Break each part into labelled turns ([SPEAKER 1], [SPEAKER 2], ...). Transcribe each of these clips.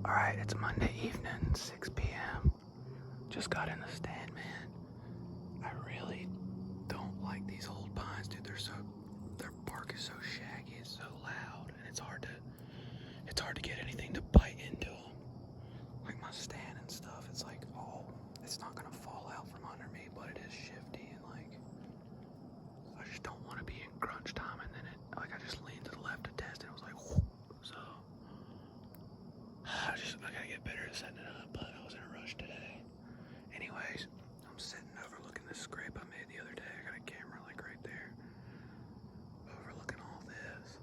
[SPEAKER 1] Alright, it's Monday evening, 6 p.m. Just got in the stand, man. I really don't like these old pines, dude. Their bark is so shaggy, it's so loud, and it's hard to get anything to bite into them. Like my stand and stuff, it's like, oh, it's not gonna fall out from under me, but it is shifty, and like, I just don't want to be in crunch time, and then I just leaned to the left to test, and it was like, whoop. So I gotta get better at setting it up, but I was in a rush today. Anyways, I'm sitting overlooking this scrape I made the other day. I got a camera like right there, overlooking all this.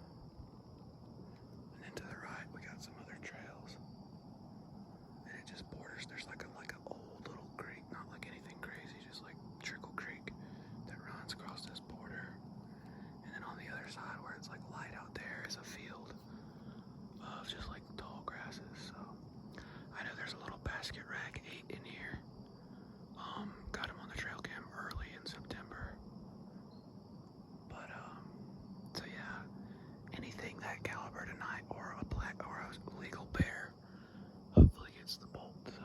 [SPEAKER 1] And then to the right, we got some other trails. And it just borders, there's like an old little creek, not like anything crazy, just like Trickle Creek that runs across this border. And then on the other side where it's like light out there is a field of just like tall grasses. So I know there's a little basket rag 8 in here. Got him on the trail cam early in September. But so yeah, anything that caliber tonight or a black or a legal bear hopefully gets the bolt. So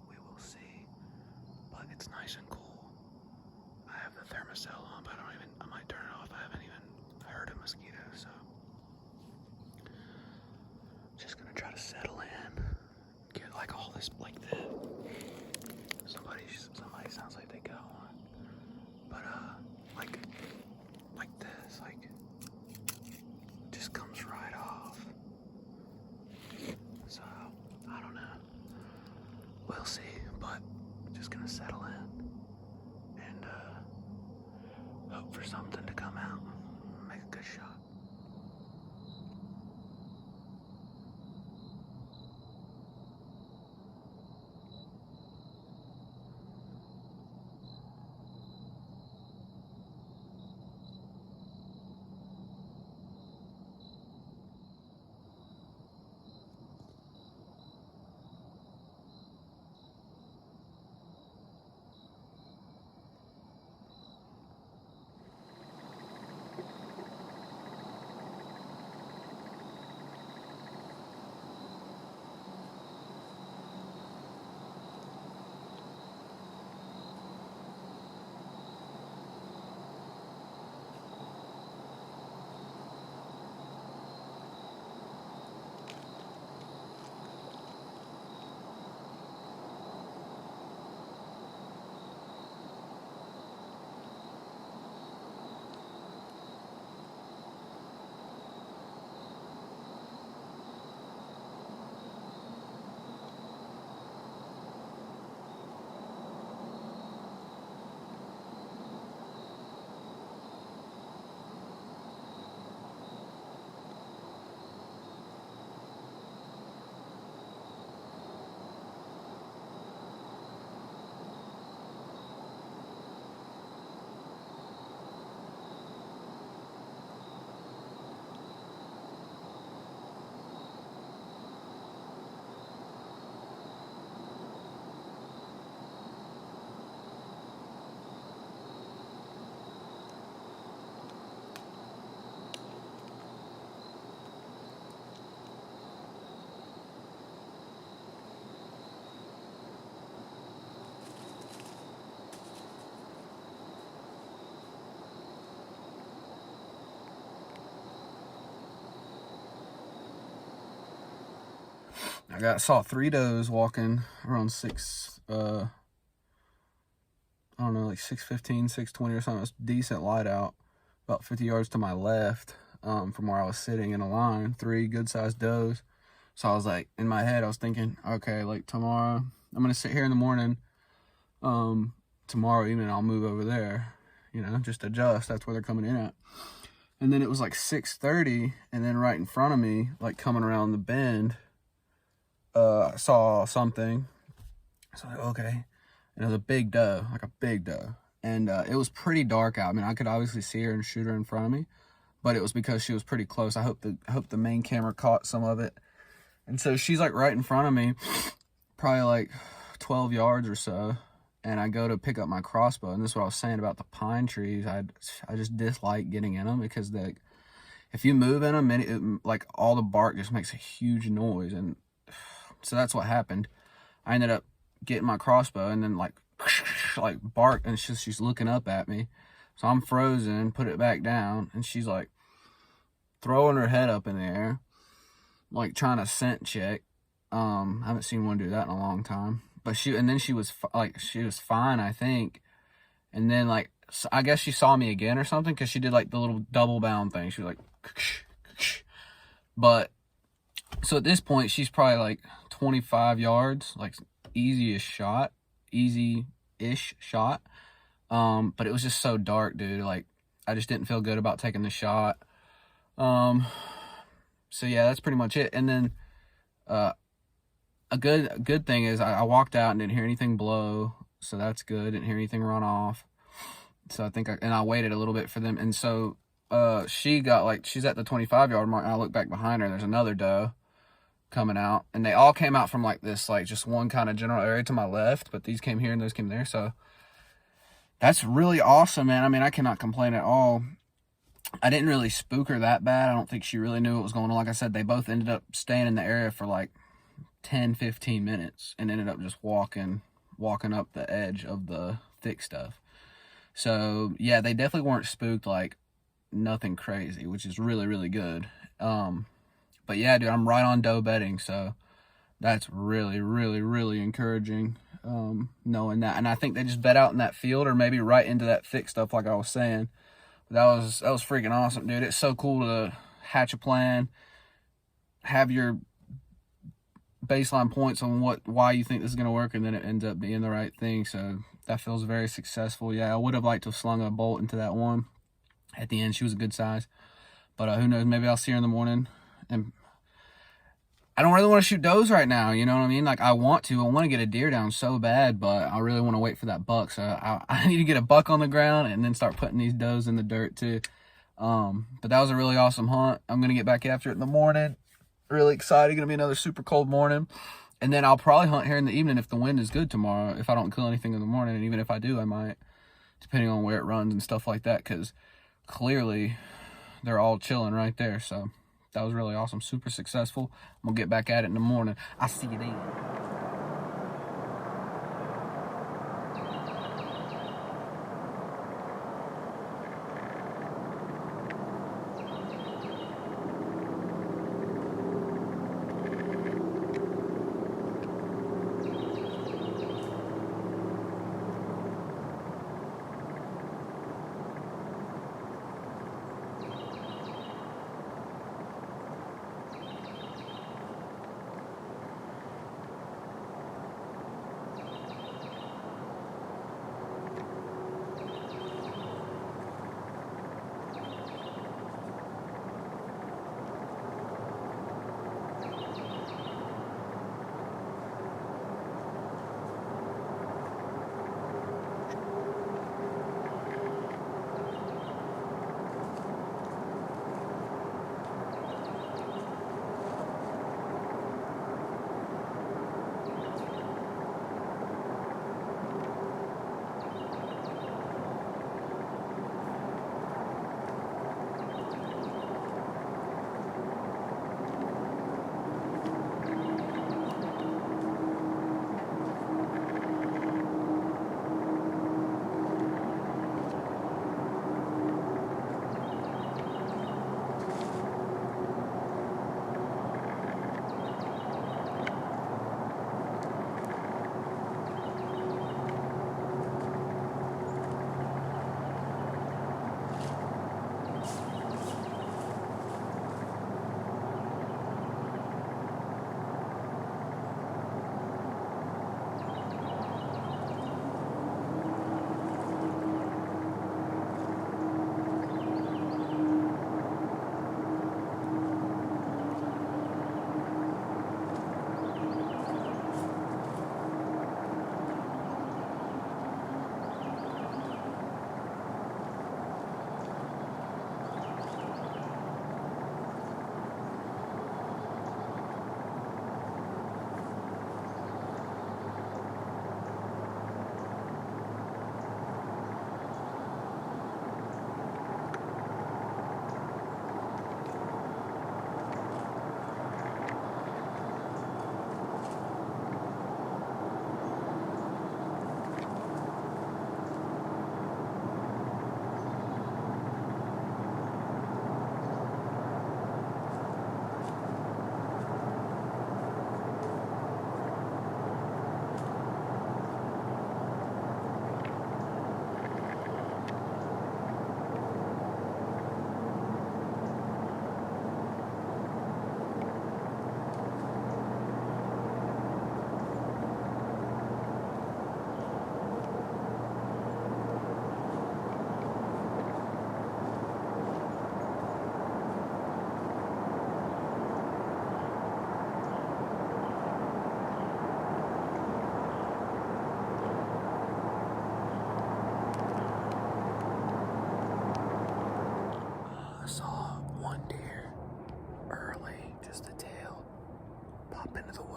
[SPEAKER 1] we will see. But it's nice and cool. I have the thermocell on, but I might turn it off. I haven't even heard a mosquito, so just gonna try to settle in. Get like all this like the somebody sounds like they got one. But like this, like just comes right off. So I don't know. We'll see, but just gonna settle in and hope for something to come out. Make a good shot. Saw 3 does walking around 6:15, 6:20 or something. It's decent light out, about 50 yards to my left, from where I was sitting in a line. 3 good-sized does. So I was like, in my head, I was thinking, okay, like tomorrow, I'm gonna sit here in the morning. Tomorrow evening, I'll move over there. Just adjust. That's where they're coming in at. And then it was like 6:30, and then right in front of me, like coming around the bend, I saw something. So I was like, okay. And it was a big doe, like a big doe. And it was pretty dark out. I mean, I could obviously see her and shoot her in front of me, but it was because she was pretty close. I hope the main camera caught some of it. And so she's like right in front of me, probably like 12 yards or so. And I go to pick up my crossbow, and this is what I was saying about the pine trees. I just dislike getting in them because if you move in them, like all the bark just makes a huge noise, and
[SPEAKER 2] So that's what happened. I ended up getting my crossbow and then like bark, and she's looking up at me. So I'm frozen, put it back down, and she's like throwing her head up in the air, like trying to scent check. I haven't seen one do that in a long time. But she was fine, I think. And then like, I guess she saw me again or something, because she did like the little double bound thing. She was like, but so at this point she's probably like 25 yards, like easy-ish shot. But it was just so dark, dude. Like, I just didn't feel good about taking the shot. So yeah, that's pretty much it. And then a good thing is I walked out and didn't hear anything blow, so that's good. Didn't hear anything run off. So I think I waited a little bit for them. And so she's at the 25-yard mark, and I look back behind her, and there's another doe coming out, and they all came out from like this, like just one kind of general area to my left, but these came here and those came there. So that's really awesome, man. I mean, I cannot complain at all. I didn't really spook her that bad. I don't think she really knew what was going on. Like I said, they both ended up staying in the area for like 10-15 minutes and ended up just walking up the edge of the thick stuff. So yeah, they definitely weren't spooked, like nothing crazy, which is really, really good. But yeah, dude, I'm right on doe bedding, so that's really, really, really encouraging, knowing that. And I think they just bed out in that field, or maybe right into that thick stuff, like I was saying. That was freaking awesome, dude. It's so cool to hatch a plan, have your baseline points on why you think this is going to work, and then it ends up being the right thing. So that feels very successful. Yeah, I would have liked to have slung a bolt into that one at the end. She was a good size, but who knows, maybe I'll see her in the morning. And I don't really want to shoot does right now, you know what I mean? Like, I want to get a deer down so bad, but I really want to wait for that buck. So I need to get a buck on the ground and then start putting these does in the dirt too. But that was a really awesome hunt. I'm going to get back after it in the morning. Really excited. Going to be another super cold morning. And then I'll probably hunt here in the evening if the wind is good tomorrow, if I don't kill anything in the morning. And even if I do, I might, depending on where it runs and stuff like that, because clearly they're all chilling right there. So that was really awesome. Super successful. I'm going to get back at it in the morning. I'll see you then.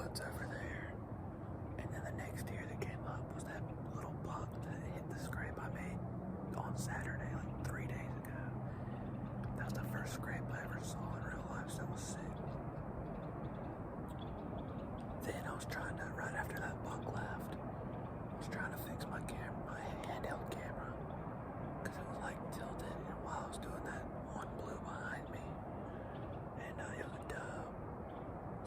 [SPEAKER 1] woods over there. And then the next deer that came up was that little buck that hit the scrape I made on Saturday, like 3 days ago. That was the first scrape I ever saw in real life, so it was sick. Then I was trying to, right after that buck left, I was trying to fix my camera, my handheld camera, because it was like tilted, and while I was doing that, one blew behind me, and it was a dove.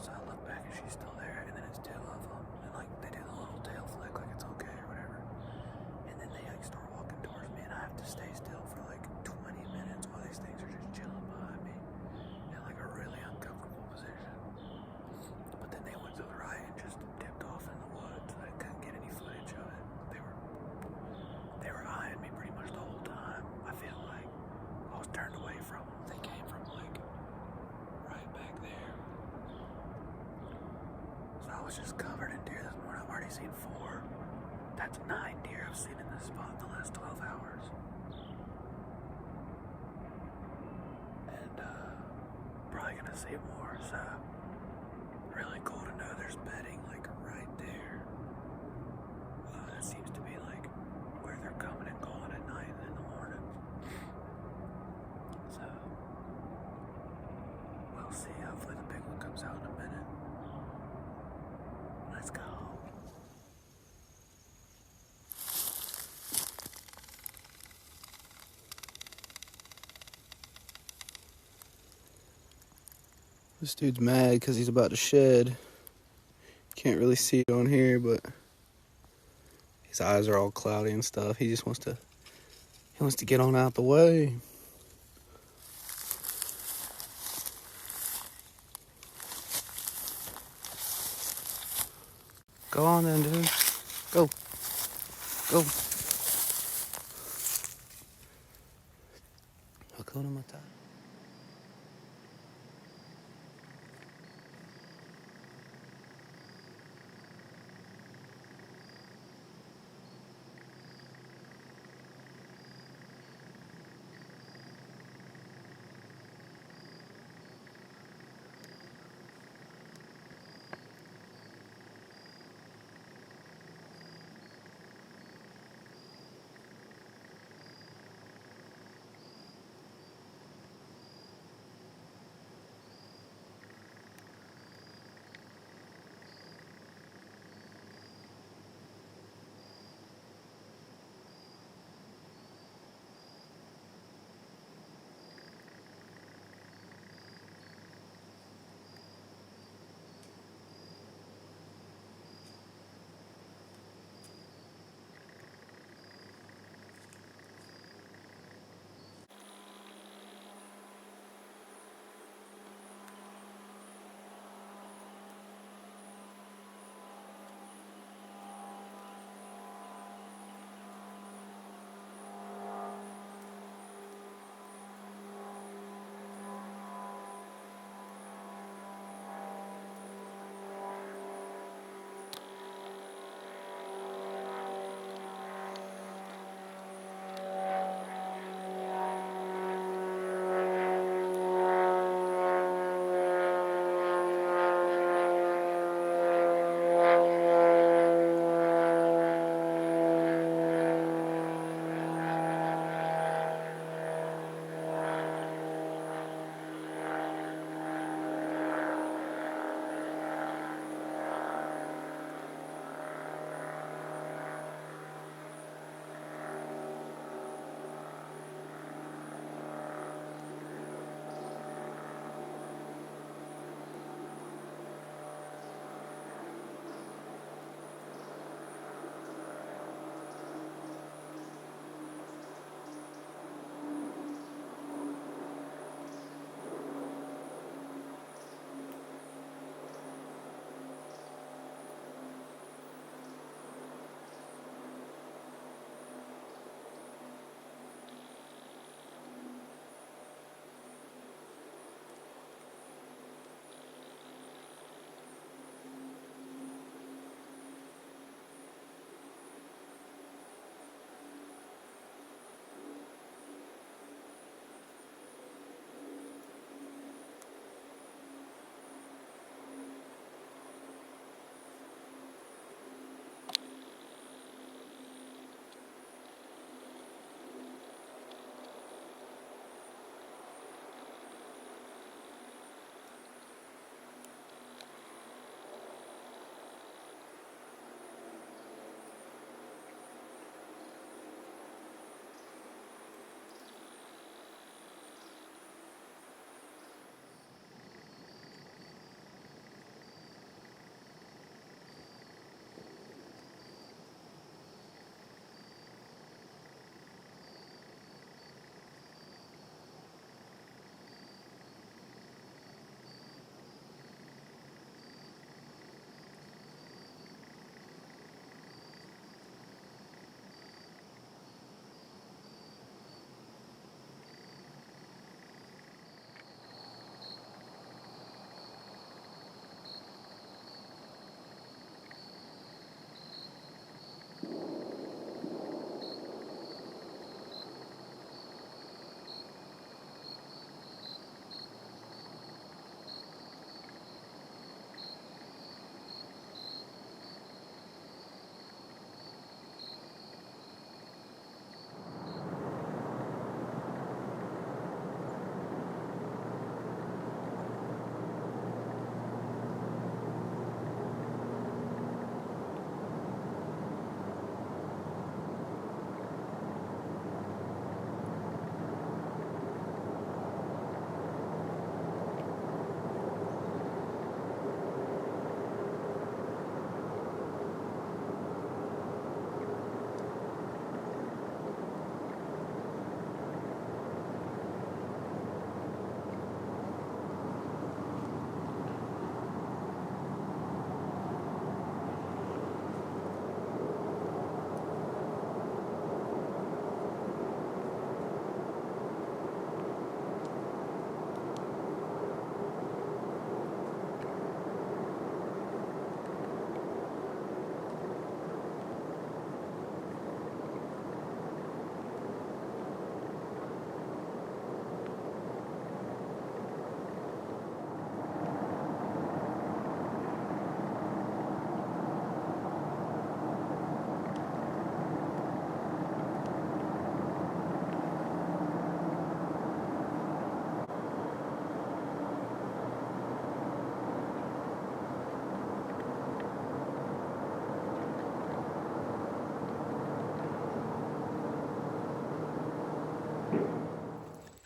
[SPEAKER 1] So I look back and she's still there, and then it's two of them, and like they do the little tail flick like it's okay or whatever, and then they like start walking towards me, and I have to stay still for like 20 minutes while these things are just chilling behind me in like a really uncomfortable position. But then they went to the right and just dipped off in the woods, and I couldn't get any footage of it. They were eyeing me pretty much the whole time. I feel like I was turned away from them. They came from like right back there. So I was just covered in deer this morning. I've already seen 4. That's 9 deer I've seen in this spot in the last 12 hours. And probably gonna see more, so really cool to know there's bedding like right there. That seems to be like where they're coming and going at night and in the morning. So we'll see. Hopefully the big one comes out in a minute. Let's go. This dude's mad because he's about to shed. Can't really see it on here, but his eyes are all cloudy and stuff. He just wants to get on out the way. Go on then, dude. Go. Go. Hakuna Matata.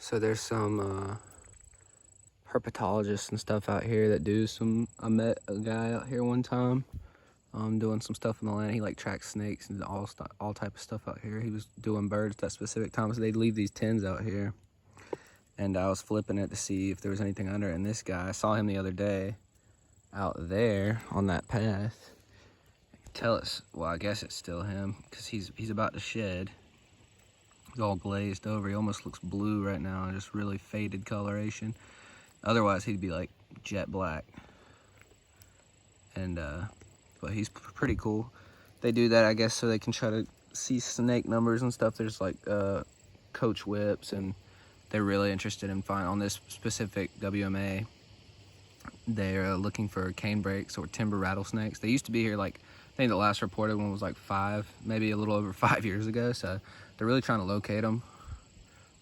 [SPEAKER 2] So there's some herpetologists and stuff out here that do some. I met a guy out here one time, doing some stuff in the land. He like tracks snakes and all type of stuff out here. He was doing birds at specific times. They'd leave these tins out here, and I was flipping it to see if there was anything under it. And this guy, I saw him the other day out there on that path. Tell us, well, I guess it's still him because he's about to shed. He's all glazed over. He almost looks blue right now, just really faded coloration. Otherwise, he'd be like jet black. And but he's pretty cool. They do that, I guess, so they can try to see snake numbers and stuff. There's like coach whips, and they're really interested in finding on this specific WMA. They're looking for cane breaks or timber rattlesnakes. They used to be here like, I think the last reported one was like 5, maybe a little over 5 years ago. So they're really trying to locate them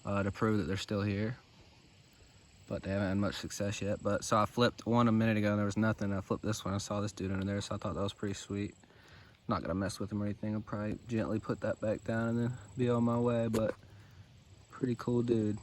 [SPEAKER 2] to prove that they're still here. But they haven't had much success yet. But so I flipped one a minute ago and there was nothing. I flipped this one. I saw this dude under there, so I thought that was pretty sweet. Not gonna mess with him or anything. I'll probably gently put that back down and then be on my way. But pretty cool dude.